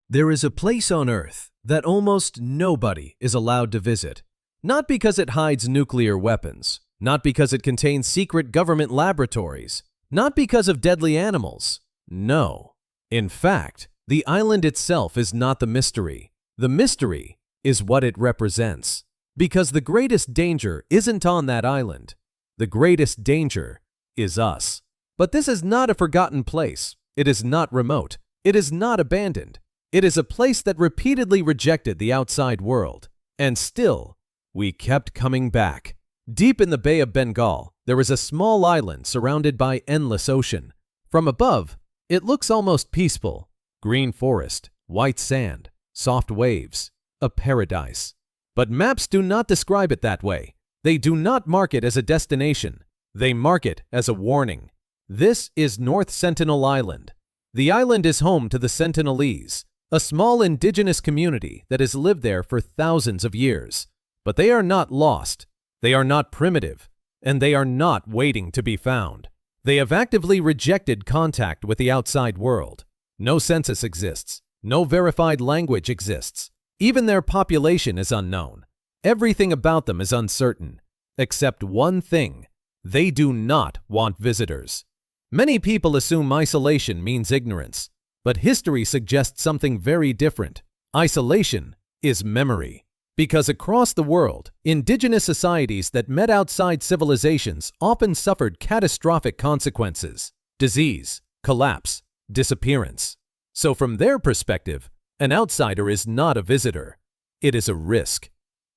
There is a place on Earth that almost nobody is allowed to visit. Not because it hides nuclear weapons, not because it contains secret government laboratories, not because of deadly animals. No. In fact, the island itself is not the mystery. The mystery is what it represents. Because the greatest danger isn't on that island. The greatest danger is us. But this is not a forgotten place. It is not remote. It is not abandoned. It is a place that repeatedly rejected the outside world. And still, we kept coming back. Deep in the Bay of Bengal, there is a small island surrounded by endless ocean. From above, it looks almost peaceful. Green forest, white sand, soft waves, a paradise. But maps do not describe it that way. They do not mark it as a destination. They mark it as a warning. This is North Sentinel Island. The island is home to the Sentinelese, a small indigenous community that has lived there for thousands of years. But they are not lost. They are not primitive. And they are not waiting to be found. They have actively rejected contact with the outside world. No census exists. No verified language exists. Even their population is unknown. Everything about them is uncertain. Except one thing. They do not want visitors. Many people assume isolation means ignorance. But history suggests something very different. Isolation is memory. Because across the world, indigenous societies that met outside civilizations often suffered catastrophic consequences: disease, collapse, disappearance. So from their perspective, an outsider is not a visitor. It is a risk.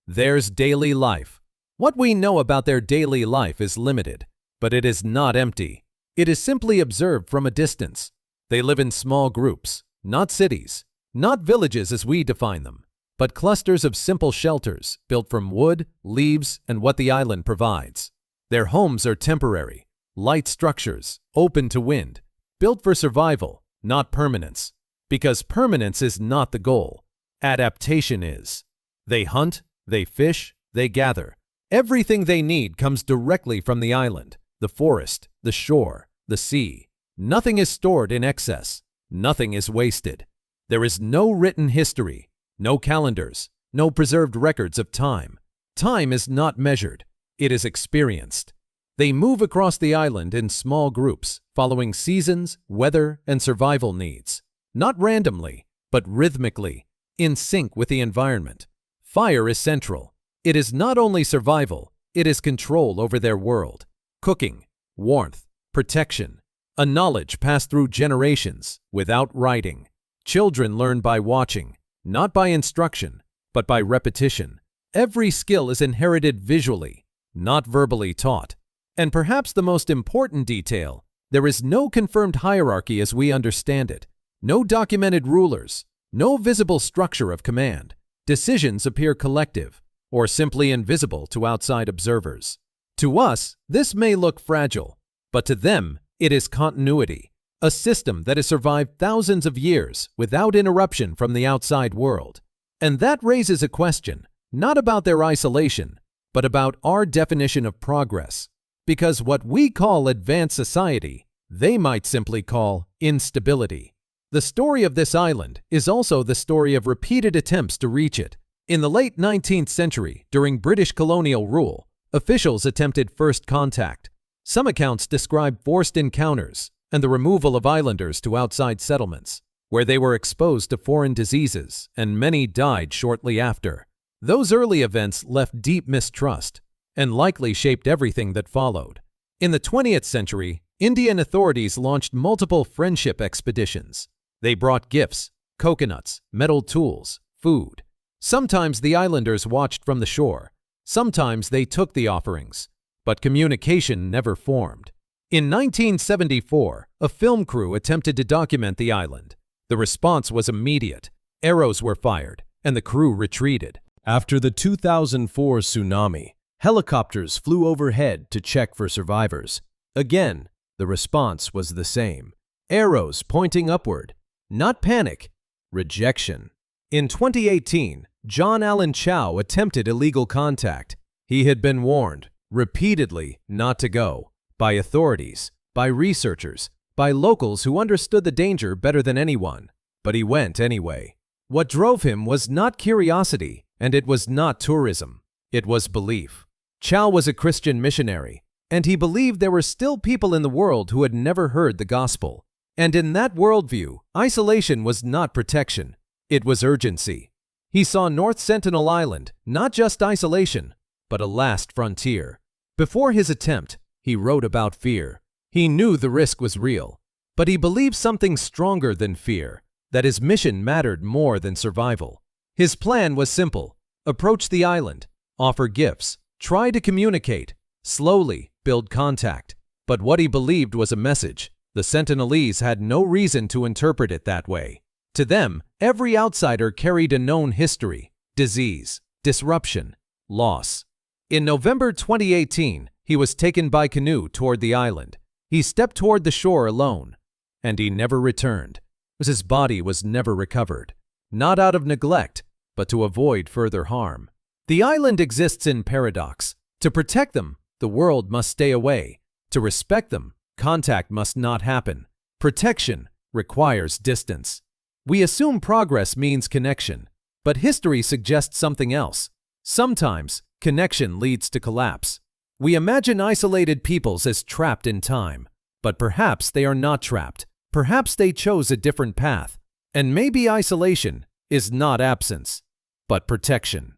There's daily life. What we know about their daily life is limited, but it is not empty. It is simply observed from a distance. They live in small groups, not cities, not villages as we define them, but clusters of simple shelters built from wood, leaves, and what the island provides. Their homes are temporary, light structures, open to wind, built for survival, not permanence. Because permanence is not the goal. Adaptation is. They hunt, they fish, they gather. Everything they need comes directly from the island, the forest, the shore, the sea. Nothing is stored in excess. Nothing is wasted. There is no written history, no calendars, no preserved records of time. Time is not measured. It is experienced. They move across the island in small groups, following seasons, weather, and survival needs. Not randomly, but rhythmically, in sync with the environment. Fire is central. It is not only survival, it is control over their world. Cooking, warmth, protection, a knowledge passed through generations without writing. Children learn by watching, not by instruction, but by repetition. Every skill is inherited visually, not verbally taught. And perhaps the most important detail, there is no confirmed hierarchy as we understand it. No documented rulers, no visible structure of command. Decisions appear collective, or simply invisible to outside observers. To us, this may look fragile, but to them, it is continuity, a system that has survived thousands of years without interruption from the outside world. And that raises a question, not about their isolation, but about our definition of progress. Because what we call advanced society, they might simply call instability. The story of this island is also the story of repeated attempts to reach it. In the late 19th century, during British colonial rule, officials attempted first contact. Some accounts describe forced encounters and the removal of islanders to outside settlements, where they were exposed to foreign diseases, and many died shortly after. Those early events left deep mistrust and likely shaped everything that followed. In the 20th century, Indian authorities launched multiple friendship expeditions. They brought gifts, coconuts, metal tools, food. Sometimes the islanders watched from the shore. Sometimes they took the offerings. But communication never formed. In 1974, a film crew attempted to document the island. The response was immediate. Arrows were fired, and the crew retreated. After the 2004 tsunami, helicopters flew overhead to check for survivors. Again, the response was the same. Arrows pointing upward. Not panic, rejection. In 2018, John Allen Chow attempted illegal contact. He had been warned, repeatedly, not to go, by authorities, by researchers, by locals who understood the danger better than anyone. But he went anyway. What drove him was not curiosity, and it was not tourism. It was belief. Chao was a Christian missionary, and he believed there were still people in the world who had never heard the gospel. And in that worldview, isolation was not protection. It was urgency. He saw North Sentinel Island not just isolation, but a last frontier. Before his attempt, he wrote about fear. He knew the risk was real, but he believed something stronger than fear, that his mission mattered more than survival. His plan was simple: approach the island, offer gifts, try to communicate, slowly build contact. But what he believed was a message. The Sentinelese had no reason to interpret it that way. To them, every outsider carried a known history: disease, disruption, loss. In November 2018, he was taken by canoe toward the island. He stepped toward the shore alone, and he never returned. His body was never recovered, not out of neglect, but to avoid further harm. The island exists in paradox. To protect them, the world must stay away. To respect them, contact must not happen. Protection requires distance. We assume progress means connection, but history suggests something else. Sometimes, connection leads to collapse. We imagine isolated peoples as trapped in time, but perhaps they are not trapped. Perhaps they chose a different path. And maybe isolation is not absence, but protection.